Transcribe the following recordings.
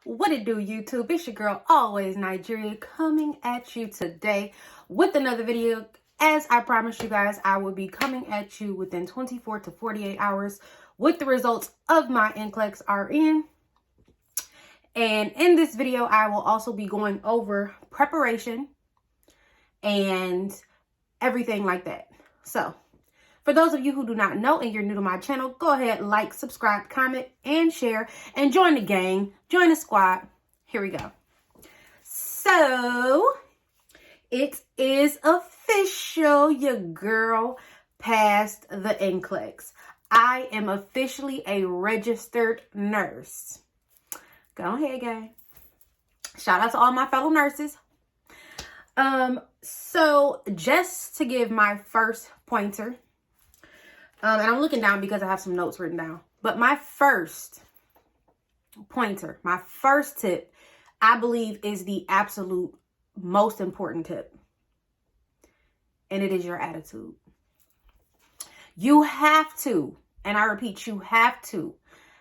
What it do, YouTube? It's your girl, always Nigeria, coming at you today with another video. As I promised you guys, I will be coming at you within 24 to 48 hours with the results of my Nclex RN. And in this video, I will also be going over preparation and everything like that. So, for those of you who do not know and you're new to my channel, go ahead, like, subscribe, comment, and share, and join the gang, join the squad. Here we go. So, it is official. Your girl passed the Nclex. I am officially a registered nurse. Go ahead, gang. Shout out to all my fellow nurses. So just to give my first pointer, and I'm looking down because I have some notes written down, but my first pointer, my first tip, I believe is the absolute most important tip, and it is your attitude. You have to, and I repeat, you have to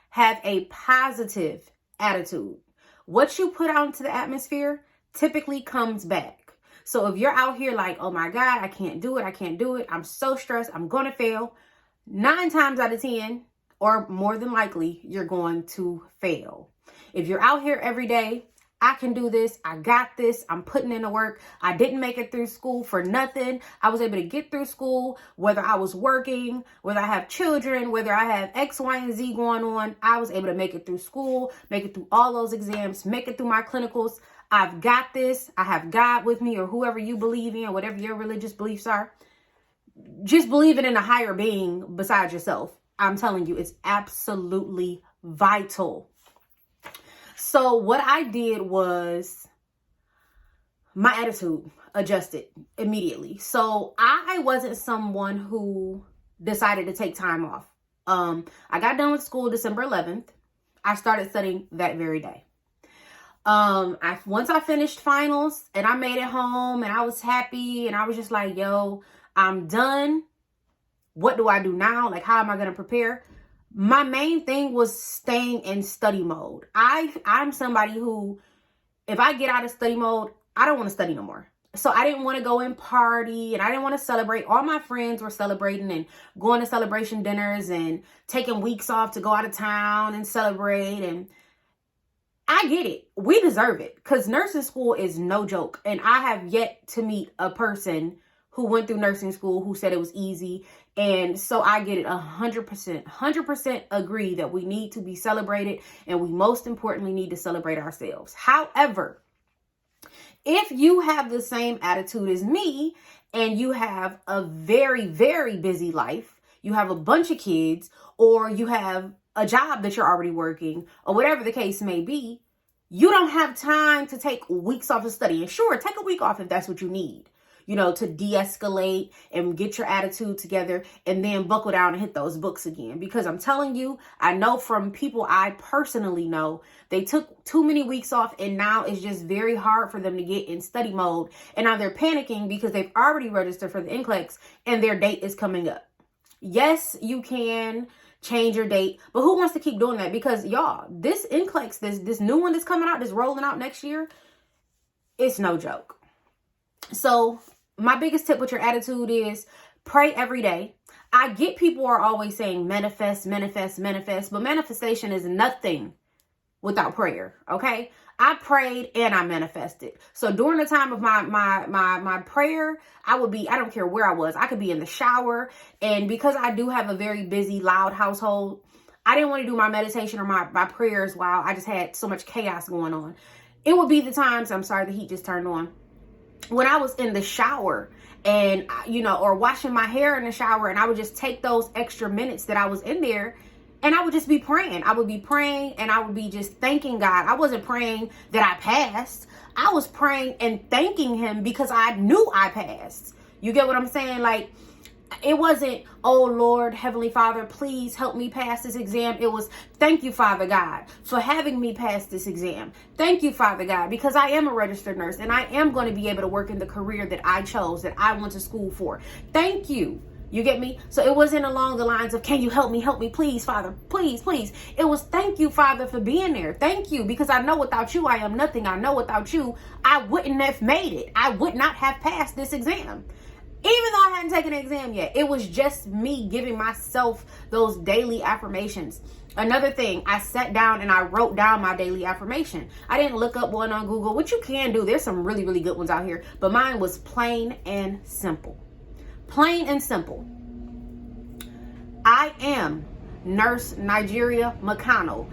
have a positive attitude. What you put out into the atmosphere typically comes back. So if you're out here like, oh my God, I can't do it, I'm so stressed, I'm gonna fail, 9 times out of 10, or more than likely, you're going to fail. If you're out here every day, I can do this, I got this, I'm putting in the work, I didn't make it through school for nothing, I was able to get through school, whether I was working, whether I have children, whether I have X, Y, and Z going on, I was able to make it through school, make it through all those exams, make it through my clinicals. I've got this, I have God with me, or whoever you believe in, whatever your religious beliefs are. Just believing in a higher being besides yourself. I'm telling you, it's absolutely vital. So what I did was my attitude adjusted immediately. So I wasn't someone who decided to take time off. I got done with school December 11th. I started studying that very day. Once I finished finals and I made it home and I was happy and I was just like, yo, I'm done. What do I do now? Like, how am I going to prepare? My main thing was staying in study mode. I'm somebody who, if I get out of study mode, I don't want to study no more. So I didn't want to go and party and I didn't want to celebrate. All my friends were celebrating and going to celebration dinners and taking weeks off to go out of town and celebrate. And I get it. We deserve it because nursing school is no joke. And I have yet to meet a person who went through nursing school who said it was easy. And so I get it 100% agree that we need to be celebrated. And we most importantly need to celebrate ourselves. However, if you have the same attitude as me and you have a very, very busy life, you have a bunch of kids, or you have a job that you're already working, or whatever the case may be, you don't have time to take weeks off of study. And sure, take a week off if that's what you need, you know, to de-escalate and get your attitude together and then buckle down and hit those books again. Because I'm telling you, I know from people I personally know, they took too many weeks off and now it's just very hard for them to get in study mode. And now they're panicking because they've already registered for the Nclex and their date is coming up. Yes, you can change your date, but who wants to keep doing that? Because y'all, this Nclex, this new one that's coming out, that's rolling out next year, it's no joke. So my biggest tip with your attitude is pray every day. I get people are always saying manifest, manifest, manifest, but manifestation is nothing without prayer. Okay. I prayed and I manifested. So during the time of my prayer, I don't care where I was. I could be in the shower. And because I do have a very busy, loud household, I didn't want to do my meditation or my prayers while I just had so much chaos going on. It would be the times, I'm sorry, the heat just turned on, when I was in the shower and, you know, or washing my hair in the shower, and I would just take those extra minutes that I was in there and I would just be praying. I would be praying and I would be just thanking God. I wasn't praying that I passed. I was praying and thanking him because I knew I passed. You get what I'm saying? Like, it wasn't, oh Lord, Heavenly Father, please help me pass this exam. It was, thank you, Father God, for having me pass this exam. Thank you, Father God, because I am a registered nurse and I am going to be able to work in the career that I chose, that I went to school for. Thank you You get me? So it wasn't along the lines of, can you help me, please, Father, please, please. It was, thank you, Father, for being there. Thank you, because I know without you, I am nothing. I know without you, I wouldn't have made it. I would not have passed this exam. Even though I hadn't taken an exam yet, it was just me giving myself those daily affirmations. Another thing, I sat down and I wrote down my daily affirmation. I didn't look up one on Google, which you can do. There's some really, really good ones out here. But mine was plain and simple. Plain and simple. I am Nurse Nigeria McConnell,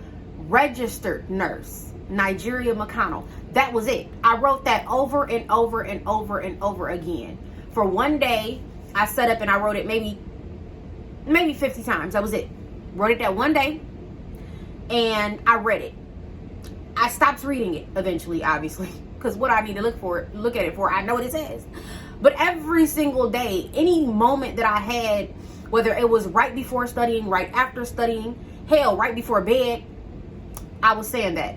registered nurse Nigeria McConnell. That was it. I wrote that over and over and over and over again. For one day, I sat up and I wrote it maybe 50 times. That was it. Wrote it that one day and I read it. I stopped reading it eventually, obviously, because what I need to look at it for, I know what it says. But every single day, any moment that I had, whether it was right before studying, right after studying, hell, right before bed, I was saying that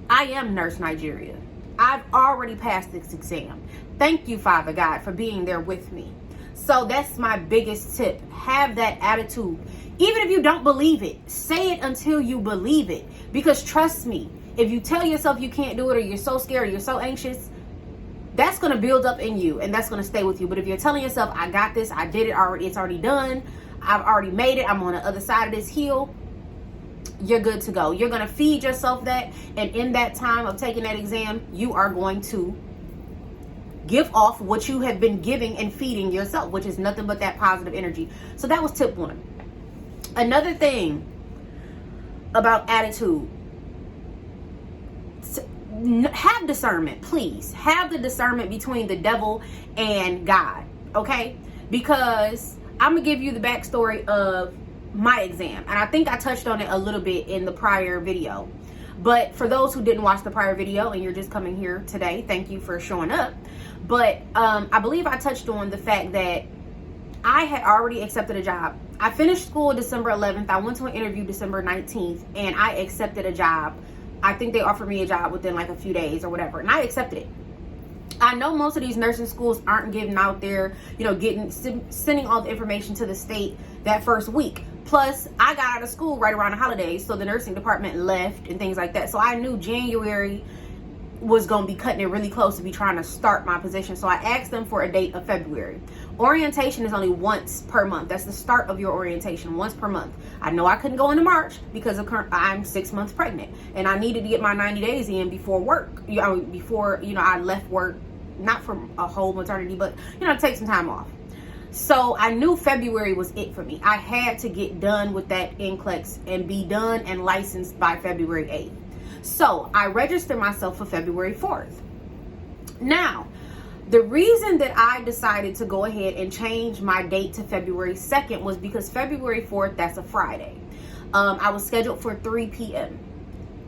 I am Nurse Nigeria. I've already passed this exam. Thank you, Father God, for being there with me. So that's my biggest tip. Have that attitude. Even if you don't believe it, say it until you believe it. Because trust me, if you tell yourself you can't do it, or you're so scared, or you're so anxious, that's going to build up in you and that's going to stay with you. But if you're telling yourself, I got this, I did it already, it's already done, I've already made it, I'm on the other side of this hill, you're good to go. You're going to feed yourself that. And in that time of taking that exam, you are going to give off what you have been giving and feeding yourself, which is nothing but that positive energy. So that was tip 1. Another thing about attitude, have discernment. Please have the discernment between the devil and God, okay? Because I'm gonna give you the backstory of my exam, and I think I touched on it a little bit in the prior video. But for those who didn't watch the prior video and you're just coming here today, thank you for showing up. But I believe I touched on the fact that I had already accepted a job. I finished school December 11th. I went to an interview December 19th, and I accepted a job. I think they offered me a job within like a few days or whatever, and I accepted it. I know most of these nursing schools aren't getting out there, sending all the information to the state that first week. Plus, I got out of school right around the holidays, so the nursing department left and things like that. So I knew January was going to be cutting it really close to be trying to start my position. So I asked them for a date of February. Orientation is only once per month. That's the start of your orientation, once per month. I know I couldn't go into March because I'm 6 months pregnant and I needed to get my 90 days in before work. Before I left work, not for a whole maternity, but to take some time off. So I knew February was it for me. I had to get done with that Nclex and be done and licensed by February 8th. So I registered myself for February 4th. Now, the reason that I decided to go ahead and change my date to February 2nd was because February 4th, that's a Friday. I was scheduled for 3 p.m.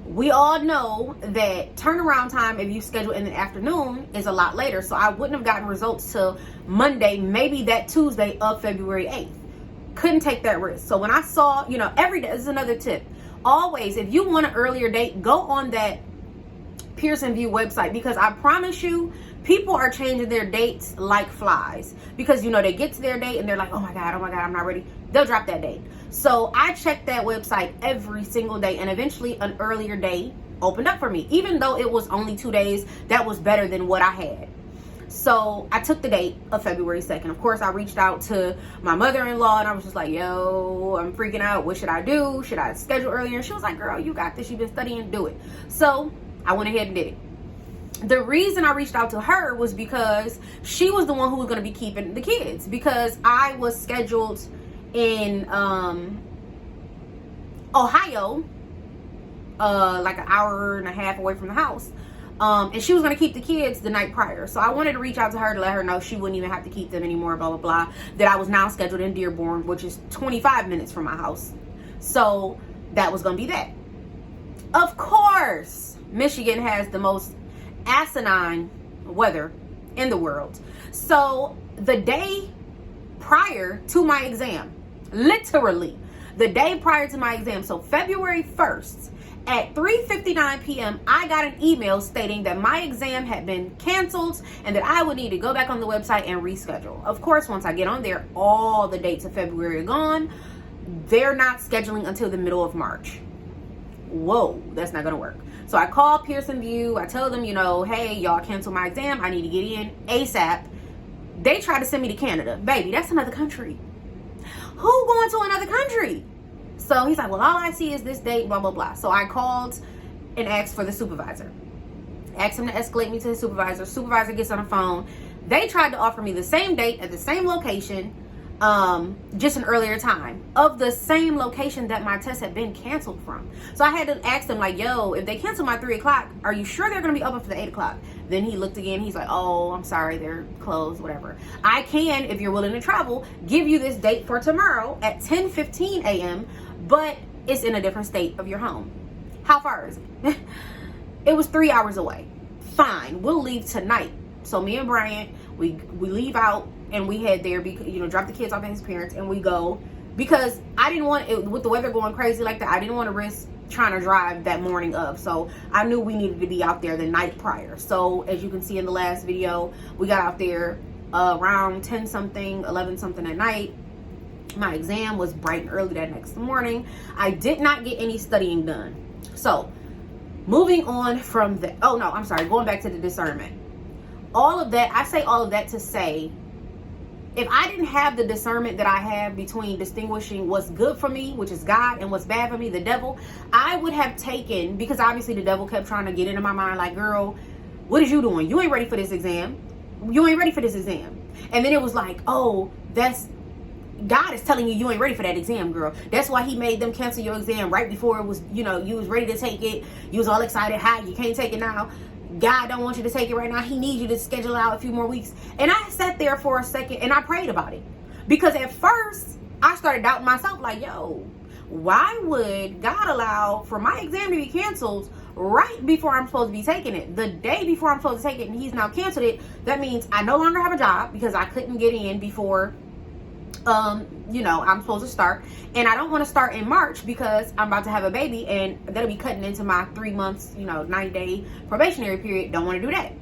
We all know that turnaround time, if you schedule in the afternoon, is a lot later. So I wouldn't have gotten results till Monday, maybe that Tuesday of February 8th. Couldn't take that risk. So when I saw, every day, this is another tip. Always, if you want an earlier date, go on that Pearson VUE website, because I promise you, people are changing their dates like flies, because they get to their date and they're like, oh my God, I'm not ready. They'll drop that date. So I checked that website every single day, and eventually an earlier date opened up for me. Even though it was only 2 days, that was better than what I had. So I took the date of February 2nd. Of course, I reached out to my mother-in-law and I was just like, yo, I'm freaking out. What should I do? Should I schedule earlier? And she was like, girl, you got this. You've been studying, do it. So I went ahead and did it. The reason I reached out to her was because she was the one who was going to be keeping the kids, because I was scheduled in Ohio, like an hour and a half away from the house. And she was going to keep the kids the night prior. So I wanted to reach out to her to let her know she wouldn't even have to keep them anymore, blah, blah, blah. That I was now scheduled in Dearborn, which is 25 minutes from my house. So that was going to be that. Of course, Michigan has the most asinine weather in the world. So the day prior to my exam, literally the day prior to my exam, so February 1st At 3:59 p.m., I got an email stating that my exam had been canceled and that I would need to go back on the website and reschedule. Of course, once I get on there, all the dates of February are gone. They're not scheduling until the middle of March. Whoa, that's not gonna work. So I call Pearson VUE. I tell them, hey, y'all cancel my exam. I need to get in ASAP. They try to send me to Canada. Baby, that's another country. Who going to another country? So he's like, well, all I see is this date, blah, blah, blah. So I called and asked for the supervisor. Asked him to escalate me to the supervisor. Supervisor gets on the phone. They tried to offer me the same date at the same location, just an earlier time of the same location that my test had been canceled from. So I had to ask them, like, yo, if they cancel my 3 o'clock, are you sure they're going to be open for the 8 o'clock? Then he looked again. He's like, oh, I'm sorry, they're closed, whatever. I can, if you're willing to travel, give you this date for tomorrow at 10:15 a.m., but it's in a different state of your home. How far is it? It was 3 hours away. Fine, we'll leave tonight. So me and Bryant, we leave out and we head there, because drop the kids off at his parents, and we go, because I didn't want it, with the weather going crazy like that, I didn't want to risk trying to drive that morning of. So I knew we needed to be out there the night prior. So as you can see in the last video, we got out there around 10 something, 11 something at night. My exam was bright and early that next morning. I did not get any studying done. So moving on from the, going back to the discernment. All of that, I say all of that to say, if I didn't have the discernment that I have between distinguishing what's good for me, which is God, and what's bad for me, the devil, I would have taken, because obviously the devil kept trying to get into my mind, like, girl, what is you doing? You ain't ready for this exam. You ain't ready for this exam. And then it was like, oh, that's, God is telling you ain't ready for that exam, girl. That's why he made them cancel your exam right before it was, you was ready to take it. You was all excited. Hi, you can't take it now. God don't want you to take it right now. He needs you to schedule out a few more weeks. And I sat there for a second and I prayed about it. Because at first, I started doubting myself, like, yo, why would God allow for my exam to be canceled right before I'm supposed to be taking it? The day before I'm supposed to take it, and he's now canceled it. That means I no longer have a job because I couldn't get in before I'm supposed to start, and I don't want to start in March because I'm about to have a baby, and that'll be cutting into my 3 months, 90-day probationary period. Don't want to do that.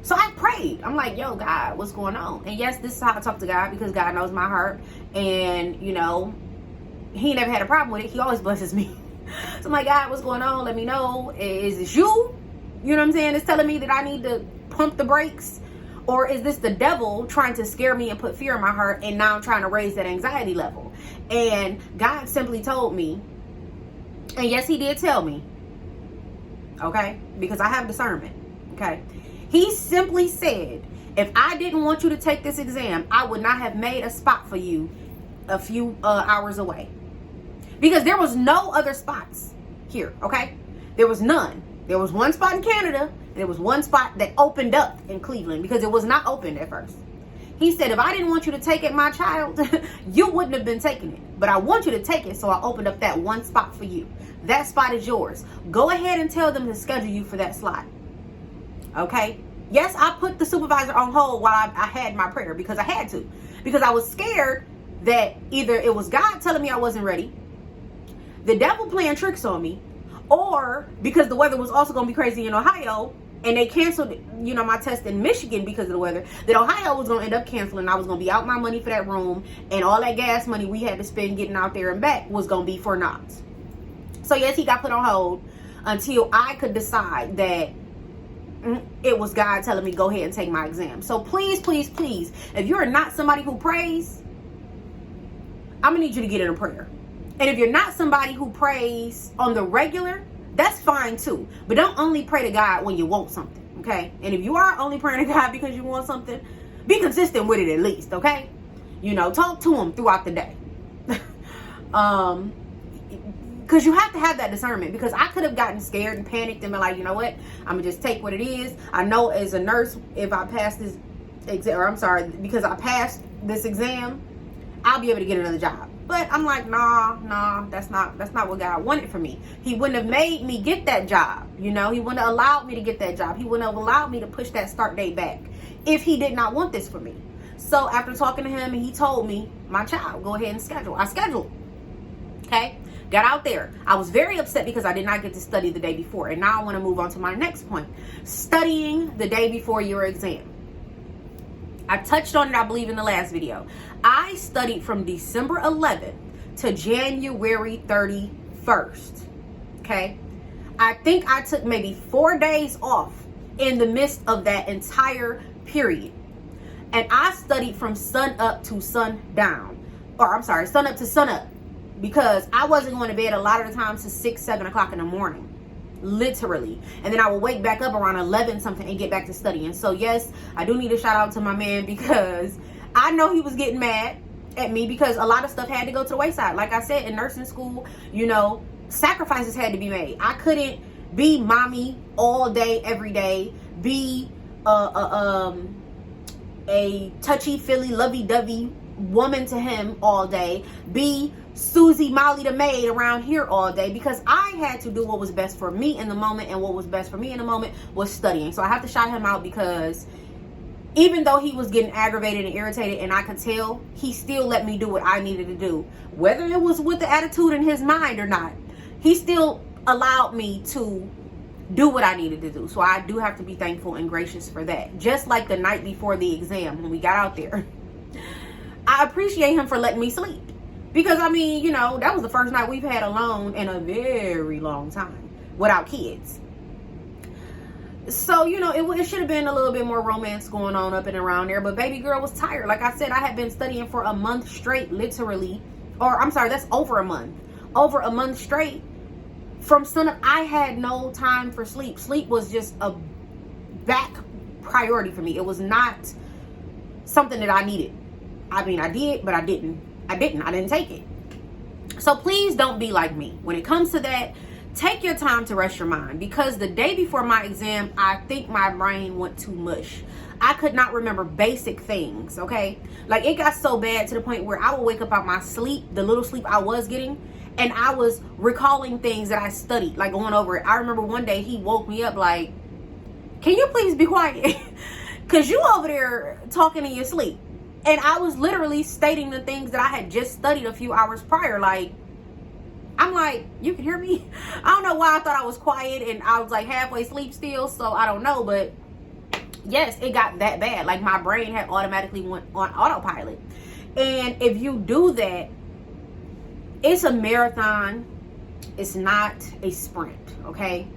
So I prayed. I'm like, yo, God, what's going on? And yes, this is how I talk to God, because God knows my heart, and he never had a problem with it. He always blesses me. So I'm like, God, what's going on? Let me know. Is this you? You know what I'm saying? It's telling me that I need to pump the brakes. Or is this the devil trying to scare me and put fear in my heart, and now I'm trying to raise that anxiety level? And God simply told me, and yes, he did tell me, okay, because I have discernment, okay? He simply said, if I didn't want you to take this exam, I would not have made a spot for you a few hours away. Because there was no other spots here, okay? There was none. There was one spot in Canada. There was one spot that opened up in Cleveland, because it was not open at first. He said, if I didn't want you to take it, my child, you wouldn't have been taking it. But I want you to take it, so I opened up that one spot for you. That spot is yours. Go ahead and tell them to schedule you for that slot. Okay? Yes, I put the supervisor on hold while I had my prayer, because I had to. Because I was scared that either it was God telling me I wasn't ready, the devil playing tricks on me, or because the weather was also going to be crazy in Ohio, and they canceled, my test in Michigan because of the weather, that Ohio was going to end up canceling. I was going to be out my money for that room, and all that gas money we had to spend getting out there and back was going to be for naught. So yes, he got put on hold until I could decide that it was God telling me go ahead and take my exam. So please, please, please, if you're not somebody who prays, I'm going to need you to get in a prayer. And if you're not somebody who prays on the regular, that's fine too. But don't only pray to God when you want something, okay? And if you are only praying to God because you want something, be consistent with it at least, okay? Talk to him throughout the day. Because you have to have that discernment. Because I could have gotten scared and panicked and been like, you know what? I'm going to just take what it is. I know as a nurse, if I pass this because I passed this exam, I'll be able to get another job. But I'm like, nah, that's not what God wanted for me. He wouldn't have made me get that job. He wouldn't have allowed me to get that job. He wouldn't have allowed me to push that start date back if he did not want this for me. So after talking to him, and he told me, my child, go ahead and schedule. I scheduled. Okay. Got out there. I was very upset because I did not get to study the day before. And now I want to move on to my next point. Studying the day before your exam. I touched on it, I believe, in the last video. I studied from December 11th to January 31st. Okay? I think I took maybe 4 days off in the midst of that entire period. And I studied from sun up to sundown. Or, I'm sorry, sun up to sun up. Because I wasn't going to bed a lot of the times to 6, 7 o'clock in the morning. Literally. And then I would wake back up around 11 something and get back to studying. So yes, I do need to shout out to my man, because I know he was getting mad at me because a lot of stuff had to go to the wayside. Like I said, in nursing school, you know, sacrifices had to be made. I couldn't be mommy all day, every day, be a touchy-feely, lovey-dovey woman to him all day, be Susie Molly the maid around here all day, because I had to do what was best for me in the moment, and what was best for me in the moment was studying. So I have to shout him out, because even though he was getting aggravated and irritated, and I could tell, he still let me do what I needed to do, whether it was with the attitude in his mind or not. He still allowed me to do what I needed to do. So I do have to be thankful and gracious for that. Just like the night before the exam, when we got out there, I appreciate him for letting me sleep. Because, I mean, you know, that was the first night we've had alone in a very long time without kids. So, you know, it should have been a little bit more romance going on up and around there. But baby girl was tired. Like I said, I had been studying for a month straight, literally. Or, I'm sorry, that's over a month. Over a month straight. From sunup, I had no time for sleep. Sleep was just a back priority for me. It was not something that I needed. I mean, I did, but I didn't take it. So please don't be like me. When it comes to that, take your time to rest your mind, because the day before my exam, I think my brain went to mush. I could not remember basic things, okay? Like, it got so bad to the point where I would wake up out my sleep, the little sleep I was getting, and I was recalling things that I studied, like going over it. I remember one day he woke me up like, can you please be quiet? Because you over there talking in your sleep. And I was literally stating the things that I had just studied a few hours prior. Like, I'm like, you can hear me? I don't know why I thought I was quiet, and I was like halfway asleep still. So I don't know, but yes, it got that bad. Like, my brain had automatically went on autopilot. And if you do that, it's a marathon. It's not a sprint, okay?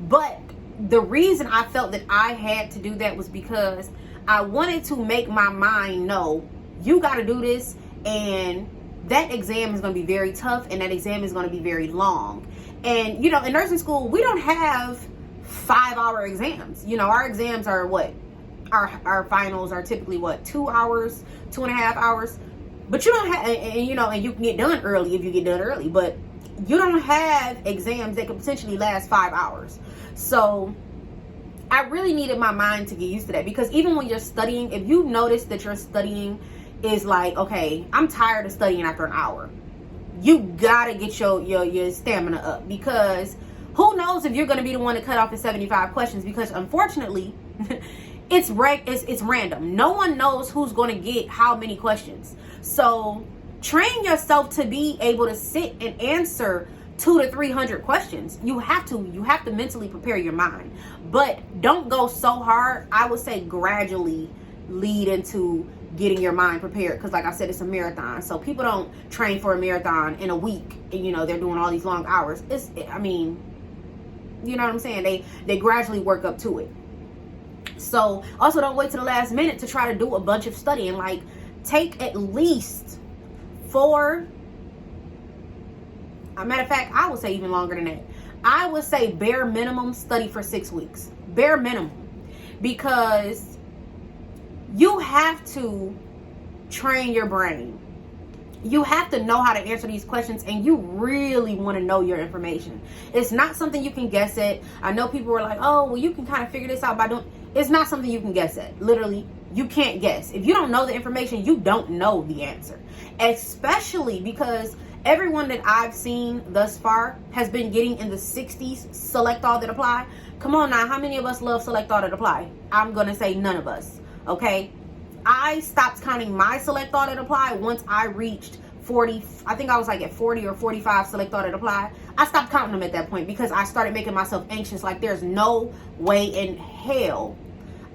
But the reason I felt that I had to do that was because I wanted to make my mind know, you got to do this, and that exam is going to be very tough, and that exam is going to be very long. And, you know, in nursing school, we don't have 5-hour exams. You know, our exams are what? Our finals are typically what? 2 hours, 2.5 hours. But you don't have, and you know, and you can get done early if you get done early, but you don't have exams that could potentially last 5 hours. So I really needed my mind to get used to that, because even when you're studying, if you notice that your studying is like, okay, I'm tired of studying after an hour, you gotta get your stamina up, because who knows if you're gonna be the one to cut off the 75 questions, because unfortunately it's random. No one knows who's gonna get how many questions. So train yourself to be able to sit and answer 200 to 300 questions. You have to mentally prepare your mind, but don't go so hard. I would say gradually lead into getting your mind prepared, because like I said, it's a marathon. So people don't train for a marathon in a week, and you know, they're doing all these long hours. I mean, you know what I'm saying? They gradually work up to it. So also, don't wait to the last minute to try to do a bunch of studying. Like, take at least 4, a matter of fact, I would say even longer than that. I would say bare minimum study for 6 weeks. Bare minimum. Because you have to train your brain. You have to know how to answer these questions, and you really want to know your information. It's not something you can guess at. I know people were like, oh, well, you can kind of figure this out by doing. It's not something you can guess at. Literally, you can't guess. If you don't know the information, you don't know the answer. Especially because everyone that I've seen thus far has been getting in the 60s, select all that apply. Come on now, how many of us love select all that apply? I'm going to say none of us, okay? I stopped counting my select all that apply once I reached 40, I think I was like at 40 or 45 select audit apply. I stopped counting them at that point because I started making myself anxious. Like, there's no way in hell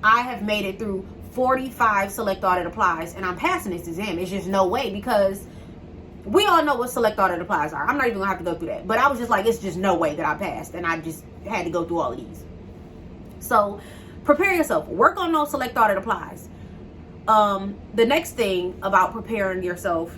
I have made it through 45 select audit applies and I'm passing this exam. It's just no way, because we all know what select audit applies are. I'm not even gonna have to go through that. But I was just like, it's just no way that I passed, and I just had to go through all of these. So prepare yourself. Work on those select audit applies. The next thing about preparing yourself,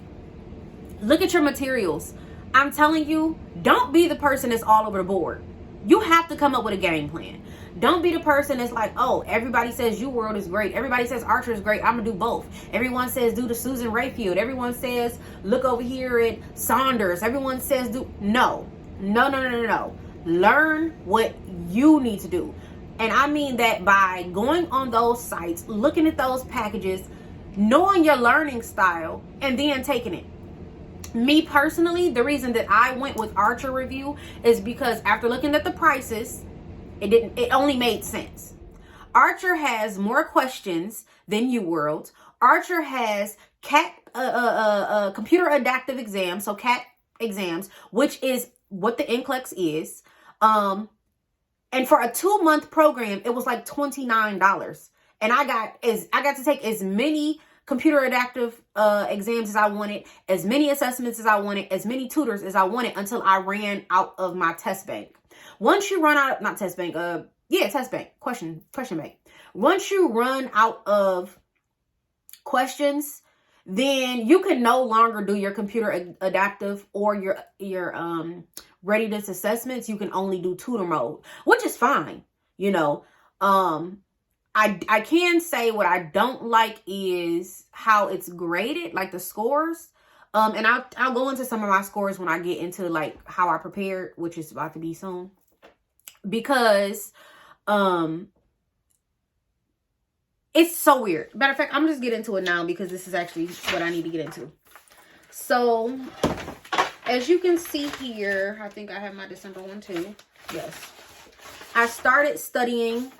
look at your materials. I'm telling you, don't be the person that's all over the board. You have to come up with a game plan. Don't be the person that's like, oh, everybody says UWorld is great. Everybody says Archer is great. I'm going to do both. Everyone says do the Susan Rayfield. Everyone says look over here at Saunders. Everyone says do. No. Learn what you need to do. And I mean that by going on those sites, looking at those packages, knowing your learning style, and then taking it. Me personally, the reason that I went with Archer Review is because after looking at the prices, it only made sense. Archer has more questions than UWorld. Archer has computer adaptive exams, so CAT exams, which is what the Nclex is. And for a 2-month program, it was like $29. And I got to take as many computer adaptive exams as I wanted, as many assessments as I wanted, as many tutors as I wanted, until I ran out of my test bank. Once you run out, not test bank, test bank, question bank. Once you run out of questions, then you can no longer do your computer adaptive or your readiness assessments. You can only do tutor mode, which is fine. You know, I can say what I don't like is how it's graded, like the scores. And I'll go into some of my scores when I get into like how I prepared, which is about to be soon. Because it's so weird. Matter of fact, I'm just getting into it now because this is actually what I need to get into. So, as you can see here, I think I have my December one too. Yes. I started studying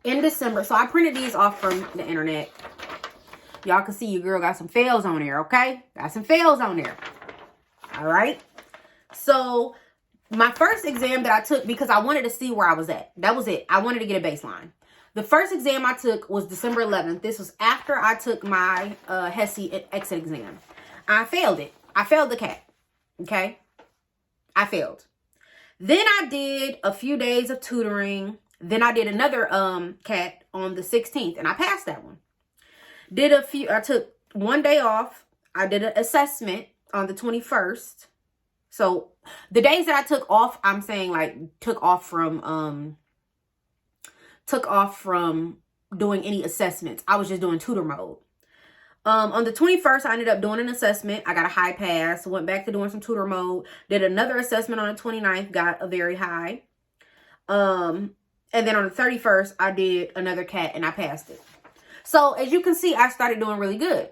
in December. So, I printed these off from the internet. Y'all can see your girl got some fails on there, okay? Got some fails on there. All right. So, my first exam that I took, because I wanted to see where I was at. That was it. I wanted to get a baseline. The first exam I took was December 11th. This was after I took my HESI exit exam. I failed it. I failed the CAT. Okay? I failed. Then I did a few days of tutoring. Then I did another CAT on the 16th, and I passed that one. I took one day off. I did an assessment on the 21st. So the days that I took off, I'm saying like took off from doing any assessments. I was just doing tutor mode. On the 21st, I ended up doing an assessment. I got a high pass. Went back to doing some tutor mode. Did another assessment on the 29th. Got a very high. And then on the 31st, I did another CAT and I passed it. So as you can see, I started doing really good.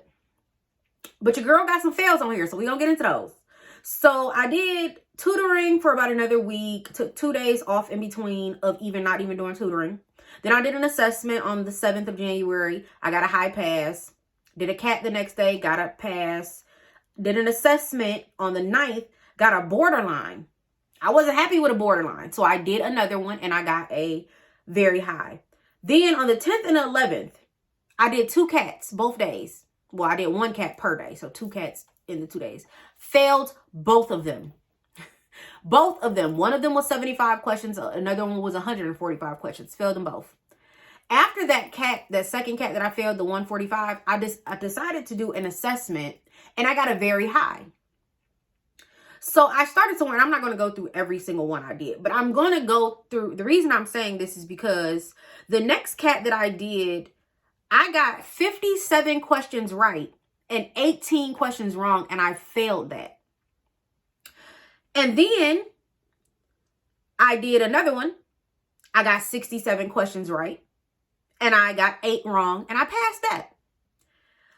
But your girl got some fails on here, so we're going to get into those. So I did tutoring for about another week. Took 2 days off in between of not even doing tutoring. Then I did an assessment on the 7th of January. I got a high pass. Did a CAT the next day. Got a pass. Did an assessment on the 9th. Got a borderline. I wasn't happy with a borderline. So I did another one and I got a very high. Then on the 10th and 11th, I did 2 CATs both days. Well, I did 1 CAT per day. So 2 CATs in the 2 days. Failed both of them. Both of them. One of them was 75 questions. Another one was 145 questions. Failed them both. After that CAT, that second CAT that I failed, the 145, I decided to do an assessment and I got a very high. So I started to learn. I'm not going to go through every single one I did, but I'm going to go through. The reason I'm saying this is because the next CAT that I did, I got 57 questions right and 18 questions wrong, and I failed that. And then I did another one. I got 67 questions right, and I got 8 wrong, and I passed that.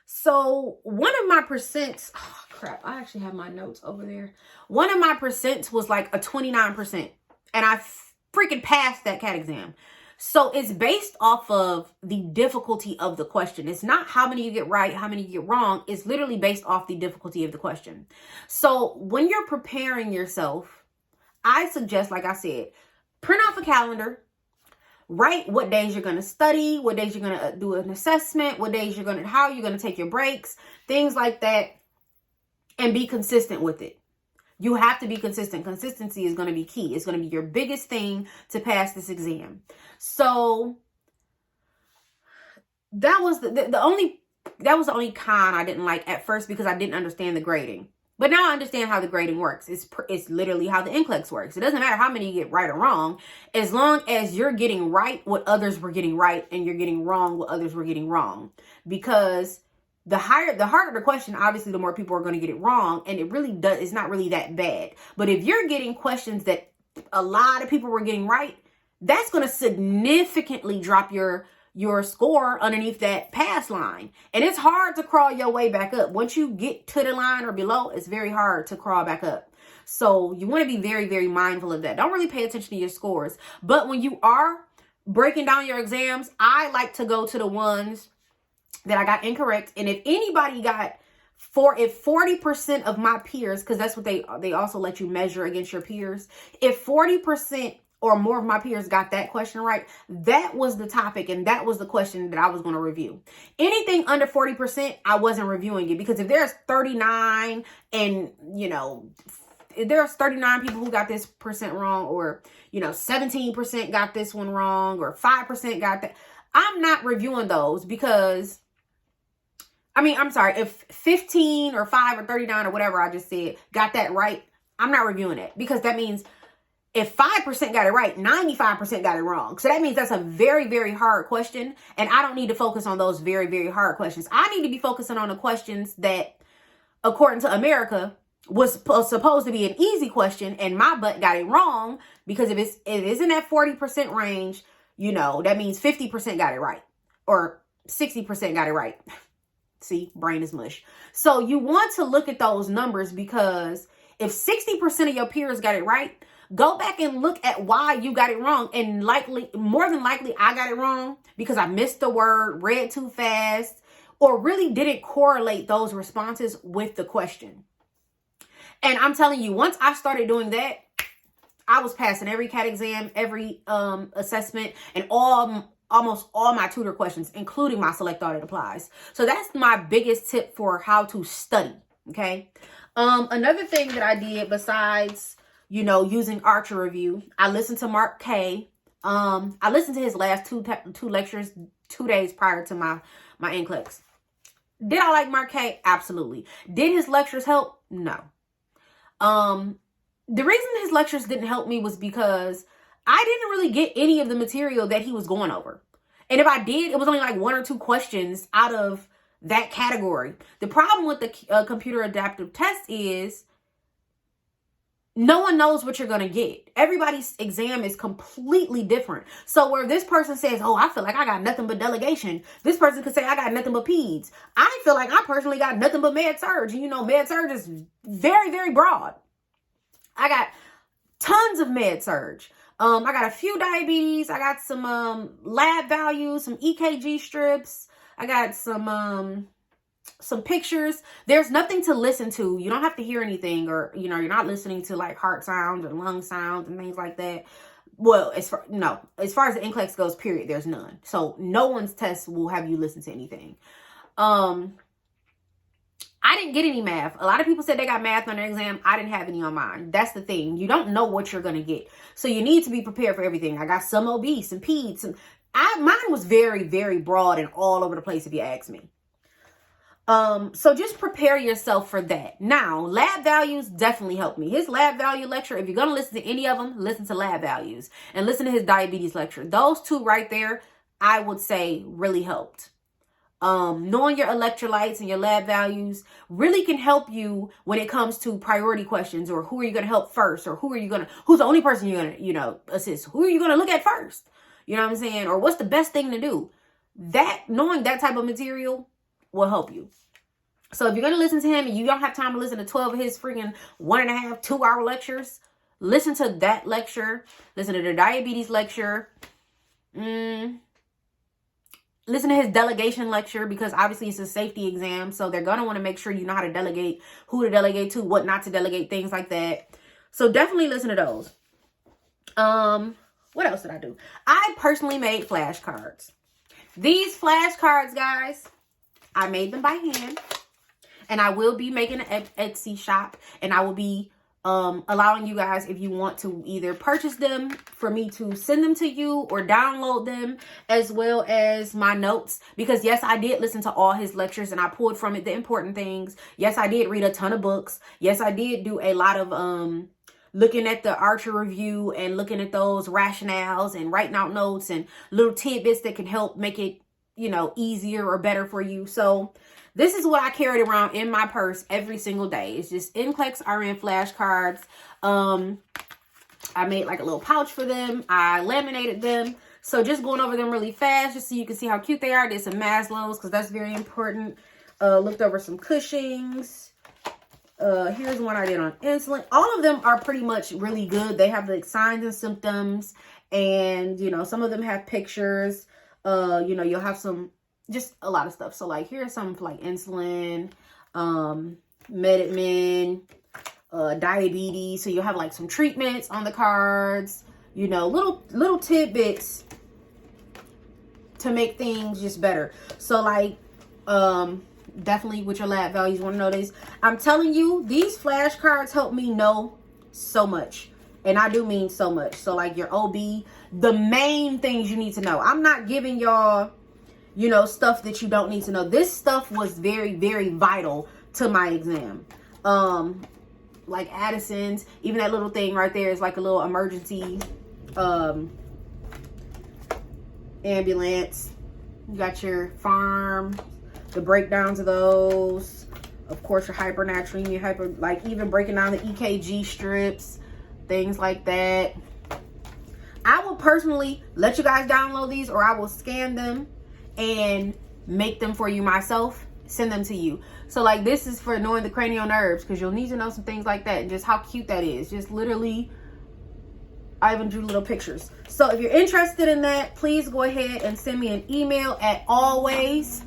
So one of my percents, oh crap, I actually have my notes over there. One of my percents was like a 29%, and I freaking passed that CAT exam. So it's based off of the difficulty of the question. It's not how many you get right, how many you get wrong. It's literally based off the difficulty of the question. So when you're preparing yourself, I suggest, like I said, print off a calendar, write what days you're going to study, what days you're going to do an assessment, what days you're going to, how you're going to take your breaks, things like that, and be consistent with it. You have to be consistent. Consistency is going to be key. It's going to be your biggest thing to pass this exam. So that was the only con I didn't like at first, because I didn't understand the grading. But now I understand how the grading works. It's literally how the Nclex works. It doesn't matter how many you get right or wrong, as long as you're getting right what others were getting right and you're getting wrong what others were getting wrong. Because the harder the question, obviously the more people are going to get it wrong, and it's not really that bad. But if you're getting questions that a lot of people were getting right, that's going to significantly drop your score underneath that pass line. And it's hard to crawl your way back up. Once you get to the line or below, it's very hard to crawl back up. So you want to be very, very mindful of that. Don't really pay attention to your scores. But when you are breaking down your exams, I like to go to the ones that I got incorrect. And if anybody got if 40% of my peers, because that's what they also let you measure against your peers, if 40% or more of my peers got that question right, that was the topic and that was the question that I was going to review. Anything under 40%, I wasn't reviewing it, because if there's 39 and, if there's 39 people who got this percent wrong, or, 17% got this one wrong, or 5% got that, I'm not reviewing those, because I'm sorry, if 15 or 5 or 39 or whatever I just said got that right, I'm not reviewing it, because that means if 5% got it right, 95% got it wrong. So that means that's a very, very hard question. And I don't need to focus on those very, very hard questions. I need to be focusing on the questions that, according to America, was supposed to be an easy question, and my butt got it wrong, because if it is in that 40% range, that means 50% got it right, or 60% got it right. See, brain is mush. So you want to look at those numbers, because if 60% of your peers got it right, go back and look at why you got it wrong. And more than likely, I got it wrong because I missed the word, read too fast, or really didn't correlate those responses with the question. And I'm telling you, once I started doing that, I was passing every CAT exam, every assessment, and almost all my tutor questions, including my select audit applies. So that's my biggest tip for how to study. Okay. Another thing that I did besides, using Archer Review, I listened to Mark K. I listened to his last two lectures 2 days prior to my Nclex. Did I like Mark K? Absolutely. Did his lectures help? No. The reason his lectures didn't help me was because I didn't really get any of the material that he was going over. And if I did, it was only like 1 or 2 questions out of that category. The problem with the computer adaptive test is no one knows what you're going to get. Everybody's exam is completely different. So where this person says, oh, I feel like I got nothing but delegation, this person could say, I got nothing but peds. I feel like I personally got nothing but med surg. And med surg is very, very broad. I got tons of med surg. I got a few diabetes. I got some lab values, some EKG strips. I got some pictures. There's nothing to listen to. You don't have to hear anything, or you're not listening to like heart sounds or lung sounds and things like that. Well, as far as the Nclex goes, period, there's none. So no one's test will have you listen to anything. I didn't get any math. A lot of people said they got math on their exam. I didn't have any on mine. That's the thing. You don't know what you're going to get. So you need to be prepared for everything. I got some OB, some peds. Mine was very, very broad and all over the place, if you ask me. So just prepare yourself for that. Now, lab values definitely helped me. His lab value lecture, if you're going to listen to any of them, listen to lab values and listen to his diabetes lecture. Those 2 right there, I would say really helped. Knowing your electrolytes and your lab values really can help you when it comes to priority questions, or who are you going to help first, or who's the only person you're going to, assist? Who are you going to look at first? You know what I'm saying? Or what's the best thing to do? Knowing that type of material will help you. So if you're going to listen to him and you don't have time to listen to 12 of his freaking 1.5, 2-hour lectures, listen to that lecture, listen to the diabetes lecture, Listen to his delegation lecture, because obviously it's a safety exam. So they're going to want to make sure you know how to delegate, who to delegate to, what not to delegate, things like that. So definitely listen to those. What else did I do? I personally made flashcards. These flashcards, guys, I made them by hand. And I will be making an Etsy shop. And I will be allowing you guys, if you want to either purchase them for me to send them to you or download them, as well as my notes, because yes, I did listen to all his lectures and I pulled from it the important things. Yes, I did read a ton of books. Yes, I did do a lot of looking at the Archer review and looking at those rationales and writing out notes and little tidbits that can help make it, you know, easier or better for you. So this is what I carried around in my purse every single day. It's just Nclex RN flashcards. I made like a little pouch for them. I laminated them. So just going over them really fast, just so you can see how cute they are. Did some Maslow's, because that's very important. Looked over some Cushings. Here's one I did on insulin. All of them are pretty much really good. They have like signs and symptoms. And, you know, some of them have pictures. You know, you'll have some, just a lot of stuff. So like here's some for like insulin, Medicmin, diabetes. So you'll have like some treatments on the cards, you know, little tidbits to make things just better. So like, definitely with your lab values, want to know this. I'm telling you, these flashcards help me know so much. And I do mean so much. So like your OB, the main things you need to know. I'm not giving y'all, you know, stuff that you don't need to know. This stuff was very, very vital to my exam. Like Addison's, even that little thing right there is like a little emergency ambulance. You got your farm, the breakdowns of those. Of course, your hypernatremia, like even breaking down the EKG strips, things like that. I will personally let you guys download these, or I will scan them and make them for you myself, send them to you. So like this is for knowing the cranial nerves, because you'll need to know some things like that and just how cute that is. Just literally, I even drew little pictures. So if you're interested in that, please go ahead and send me an email at always,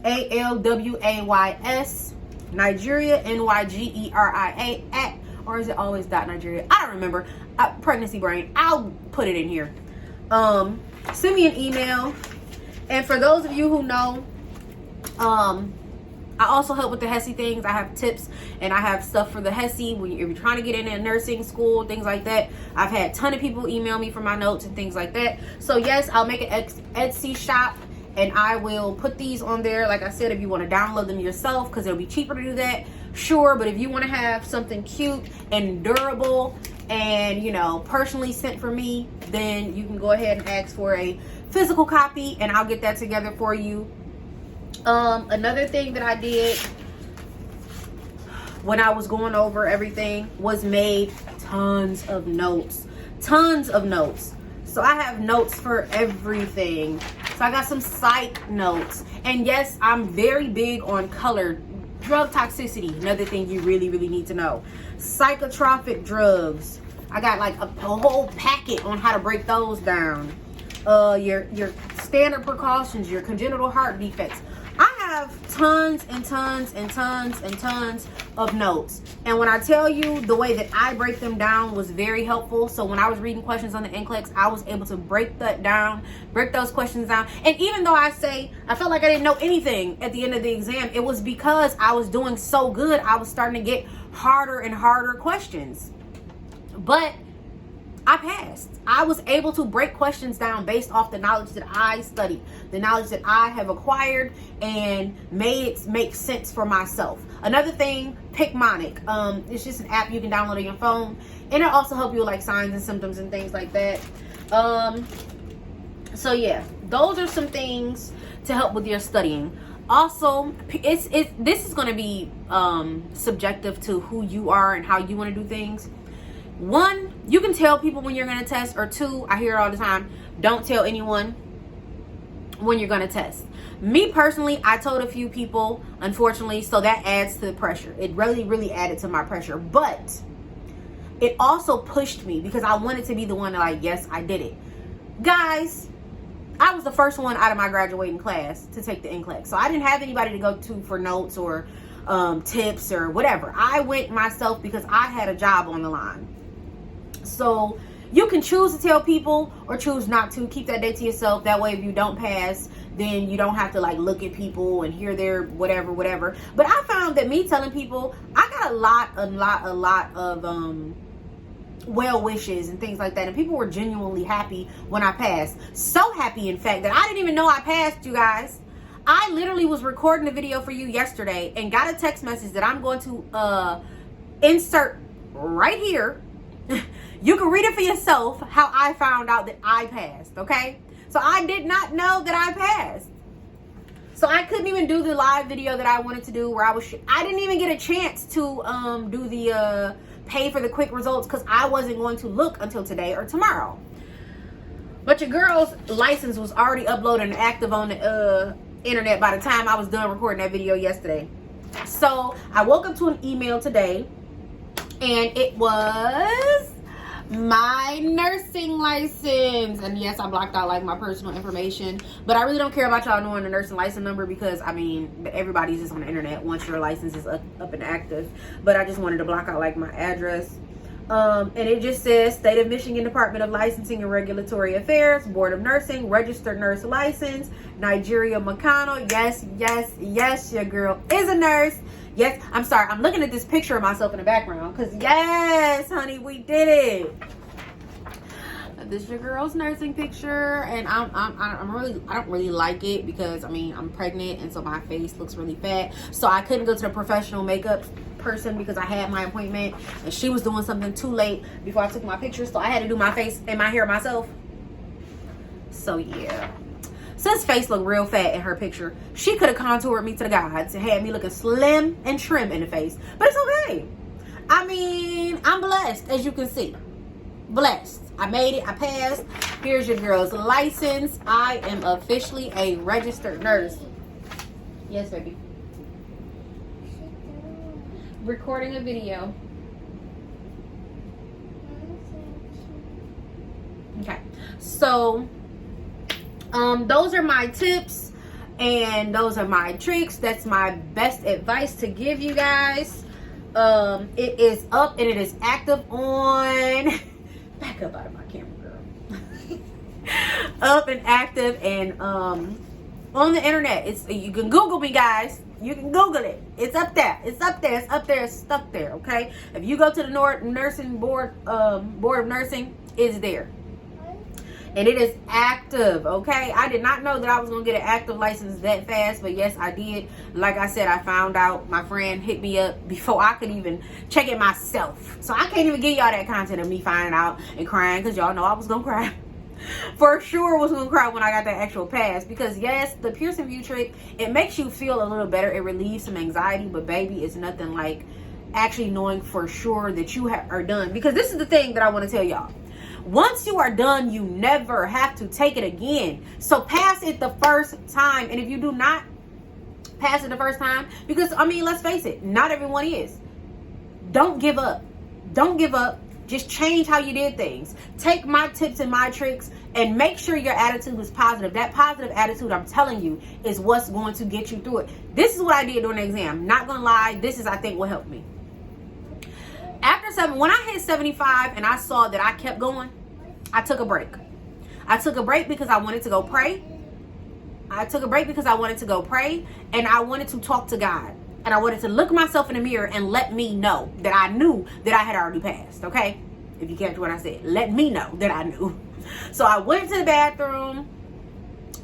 ALWAYS, Nigeria, NYGERIA at, or is it always .Nigeria? I don't remember. Pregnancy brain. I'll put it in here. Send me an email. And for those of you who know, I also help with the HESI things. I have tips and I have stuff for the HESI when you're trying to get into nursing school, things like that. I've had a ton of people email me for my notes and things like that. So yes, I'll make an Etsy shop and I will put these on there. Like I said, if you want to download them yourself, because it'll be cheaper to do that, sure. But if you want to have something cute and durable and, you know, personally sent for me, then you can go ahead and ask for a physical copy and I'll get that together for you. Another thing that I did when I was going over everything was made tons of notes. So I have notes for everything. So I got some psych notes. And yes, I'm very big on color. Drug toxicity, another thing you really, really need to know. Psychotropic drugs. I got like a whole packet on how to break those down. Your standard precautions, your congenital heart defects. I have tons and tons and tons and tons of notes. And when I tell you, the way that I break them down was very helpful. So when I was reading questions on the Nclex, I was able to break those questions down. And even though I felt like I didn't know anything at the end of the exam, it was because I was doing so good. I was starting to get harder and harder questions. But I passed. I was able to break questions down based off the knowledge that I studied, the knowledge that I have acquired, and made it make sense for myself. Another thing, Picmonic. It's just an app you can download on your phone, and it'll also help you with like signs and symptoms and things like that. So yeah, those are some things to help with your studying. Also, this is going to be subjective to who you are and how you want to do things. One, you can tell people when you're going to test, or two, I hear it all the time, don't tell anyone when you're going to test. Me personally, I told a few people, unfortunately, so that adds to the pressure. It really, really added to my pressure, but it also pushed me because I wanted to be the one to like, yes, I did it. Guys, I was the first one out of my graduating class to take the Nclex. So I didn't have anybody to go to for notes or tips or whatever. I went myself because I had a job on the line. So you can choose to tell people or choose not to. Keep that day to yourself. That way if you don't pass, then you don't have to like look at people and hear their whatever. But I found that me telling people, I got a lot of well wishes and things like that, and people were genuinely happy when I passed. So happy, in fact, that I didn't even know I passed, you guys. I literally was recording a video for you yesterday and got a text message that I'm going to insert right here. You can read it for yourself how I found out that I passed, okay? So I did not know that I passed. So I couldn't even do the live video that I wanted to do where I didn't even get a chance to do the pay for the quick results because I wasn't going to look until today or tomorrow. But your girl's license was already uploaded and active on the internet by the time I was done recording that video yesterday. So I woke up to an email today, and it was my nursing license. And yes, I blocked out like my personal information, but I really don't care about y'all knowing the nursing license number because I mean everybody's just on the internet once your license is up and active. But I just wanted to block out like my address. And it just says State of Michigan Department of Licensing and Regulatory Affairs, Board of Nursing, Registered Nurse License, Nigeria McConnell. Yes, your girl is a nurse. Yes, I'm sorry. I'm looking at this picture of myself in the background because yes, honey, we did it. This is your girl's nursing picture, and I don't really like it because I mean I'm pregnant and so my face looks really fat. So I couldn't go to the professional makeup person because I had my appointment and she was doing something too late before I took my picture, so I had to do my face and my hair myself. So yeah. Since face looked real fat in her picture, she could have contoured me to the gods and had me looking slim and trim in the face. But it's okay. I mean, I'm blessed, as you can see. Blessed. I made it. I passed. Here's your girl's license. I am officially a registered nurse. Yes, baby. Recording a video. Okay. So those are my tips and those are my tricks. That's my best advice to give you guys. It is up and it is active on back up out of my camera, girl. Up and active and on the internet. You can Google me, guys. You can Google it. It's up there. It's up there. It's up there. It's stuck there. Okay. If you go to the nursing board, board of nursing, it's there. And it is active, okay? I did not know that I was going to get an active license that fast, but yes, I did. Like I said, I found out. My friend hit me up before I could even check it myself. So I can't even give y'all that content of me finding out and crying because y'all know I was going to cry. For sure was going to cry when I got that actual pass because, yes, the Pearson View trick, it makes you feel a little better. It relieves some anxiety, but baby, it's nothing like actually knowing for sure that you are done. Because this is the thing that I want to tell y'all. Once you are done, you never have to take it again. So pass it the first time. And if you do not pass it the first time, because, I mean, let's face it, not everyone is. Don't give up. Don't give up. Just change how you did things. Take my tips and my tricks and make sure your attitude is positive. That positive attitude, I'm telling you, is what's going to get you through it. This is what I did during the exam. Not going to lie. This is, I think, what helped me. When I hit 75 and I saw that I kept going, I took a break. I took a break because I wanted to go pray. I took a break because I wanted to go pray and I wanted to talk to God. And I wanted to look myself in the mirror and let me know that I knew that I had already passed, okay? If you catch what I said, let me know that I knew. So I went to the bathroom.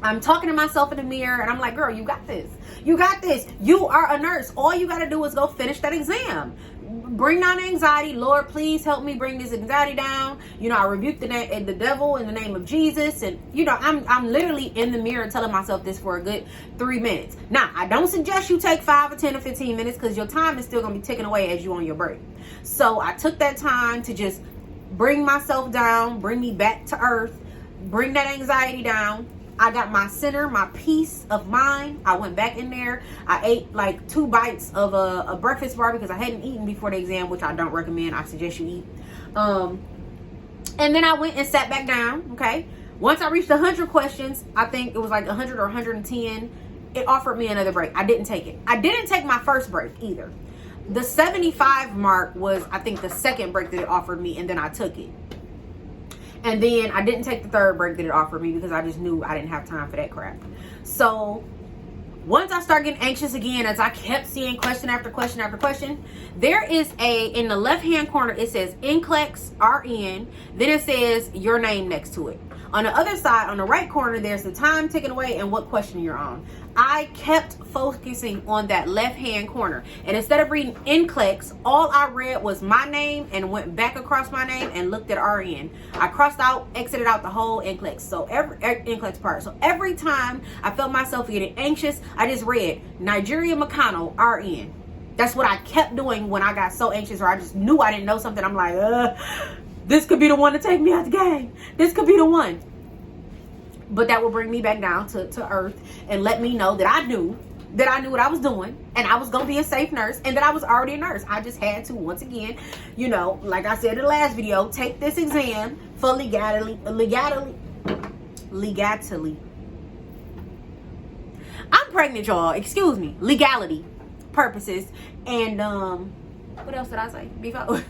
I'm talking to myself in the mirror and I'm like, girl, you got this. You got this. You are a nurse. All you got to do is go finish that exam. Bring down anxiety. Lord, please help me bring this anxiety down. You know, I rebuke the devil in the name of Jesus. And, you know, I'm literally in the mirror telling myself this for a good 3 minutes. Now, I don't suggest you take 5 or 10 or 15 minutes because your time is still going to be ticking away as you on your break. So I took that time to just bring myself down, bring me back to earth, bring that anxiety down. I got my center, my peace of mind. I went back in there. I ate like 2 bites of a breakfast bar because I hadn't eaten before the exam, which I don't recommend. I suggest you eat. And then I went and sat back down, okay? Once I reached 100 questions, I think it was like 100 or 110, it offered me another break. I didn't take it. I didn't take my first break either. The 75 mark was, I think, the second break that it offered me, and then I took it. And then I didn't take the third break that it offered me because I just knew I didn't have time for that crap. So once I started getting anxious again, as I kept seeing question after question after question, there is in the left-hand corner, it says Nclex, RN. Then it says your name next to it. On the other side, on the right corner, there's the time taken away and what question you're on. I kept focusing on that left-hand corner. And instead of reading Nclex, all I read was my name and went back across my name and looked at RN. I crossed out, exited out the whole Nclex. So every Nclex part. So every time I felt myself getting anxious, I just read Nigeria McConnell, RN. That's what I kept doing when I got so anxious, or I just knew I didn't know something. I'm like, this could be the one to take me out the game. This could be the one. But that will bring me back down to earth and let me know that I knew what I was doing, and I was going to be a safe nurse, and that I was already a nurse. I just had to, once again, you know, like I said in the last video, take this exam for legality. I'm pregnant, y'all. Excuse me. Legality purposes. And what else did I say before?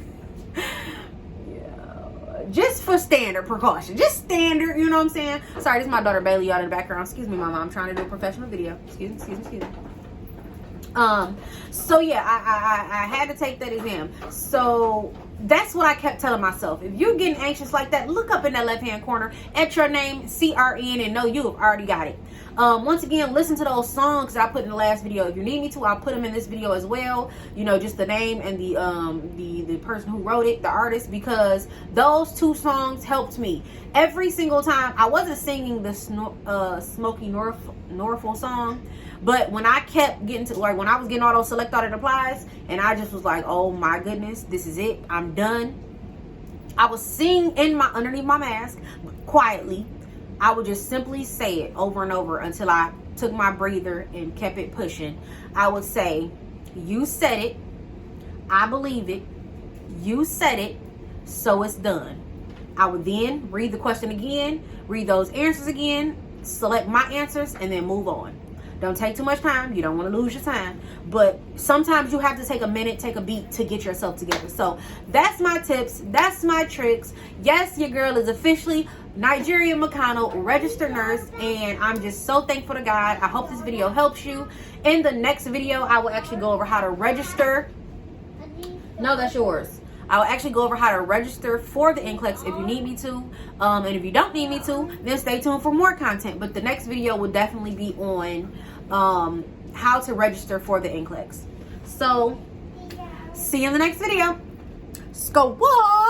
Just for standard precaution. Just standard, you know what I'm saying? Sorry, this is my daughter Bailey out in the background. Excuse me, mama. I'm trying to do a professional video. Excuse me. So yeah, I had to take that exam. So that's what I kept telling myself. If you're getting anxious like that, look up in that left-hand corner at your name, CRN, and know you have already got it. Once again, listen to those songs that I put in the last video. If you need me to, I'll put them in this video as well. You know, just the name and the person who wrote it, the artist, because those two songs helped me. Every single time, I wasn't singing the Smokey Norfolk song, but when I kept getting to, like, when I was getting all those select all that applies, and I just was like, oh my goodness, this is it, I'm done. I was singing underneath my mask, quietly. I would just simply say it over and over until I took my breather and kept it pushing. I would say, you said it, I believe it, you said it, so it's done. I would then read the question again, read those answers again, select my answers, and then move on. Don't take too much time. You don't want to lose your time. But sometimes you have to take a minute, take a beat to get yourself together. So that's my tips. That's my tricks. Yes, your girl is officially Nigeria McConnell, registered nurse. And I'm just so thankful to God. I hope this video helps you. In the next video, I will actually go over how to register. No, that's yours. I will actually go over how to register for the Nclex if you need me to. And if you don't need me to, then stay tuned for more content. But the next video will definitely be on how to register for the Nclex. So, see you in the next video. Let's go. What?